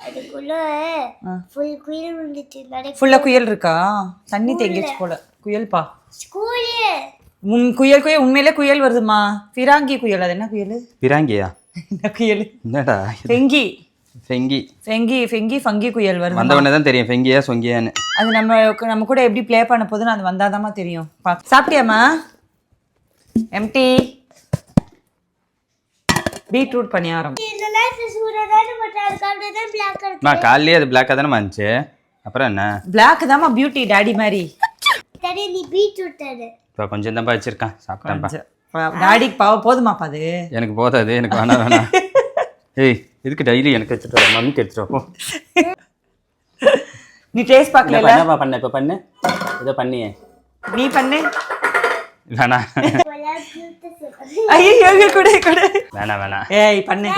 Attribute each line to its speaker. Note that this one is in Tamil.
Speaker 1: அதுக்குள்ள ஃபுல் குயில் வந்துச்சு.
Speaker 2: ஃபுல்லா குயில் இருக்கா? தண்ணி தேங்கிச்சு போல. குயல்பா குயல் உண்மையிலே குயல் வருதுமா. பிராங்கி குயல். அது என்ன குயல்?
Speaker 3: பிராங்கியா?
Speaker 2: என்ன குயல்?
Speaker 3: என்னடா?
Speaker 2: ஃபெங்கி குயல் வருது.
Speaker 3: வந்தவனே தான் தெரியும் ஃபெங்கியா சொங்கியான்னு.
Speaker 2: அது நம்ம கூட எப்படி ப்ளே பண்ண போதுன்னு அது வந்தாதாம்மா தெரியும். சாப்பிட்டியாம்மா? எம்டி பீட்ரூட் பணியாரம்.
Speaker 3: காலையிலே அது பிளாக்கா தானே வந்துச்சு. அப்புறம் என்ன?
Speaker 2: பிளாக் தான்மா பியூட்டி டாடி மாதிரி.
Speaker 3: இப்போ கொஞ்சம் தான் வச்சிருக்கான். சாப்பிட்டேன்ப்பா.
Speaker 2: டாடிக்கு போதுமாப்பா அது? எனக்கு
Speaker 3: போதாது, எனக்கு வேணாம். ஏய் இதுக்கு டெய்லி எனக்கு எடுத்துட்டு வர, மம்மிக்கு எடுத்துட்டு வா.
Speaker 2: நீ டேஸ்ட் பார்க்கல?
Speaker 3: என்னப்பா பண்ண? இப்போ பண்ணு, ஏதோ பண்ணியே.
Speaker 2: நீ பண்ணு.
Speaker 3: வேணாம்.
Speaker 2: ஐயோ கூட
Speaker 3: வேணாம்.
Speaker 2: ஏய் பண்ணு.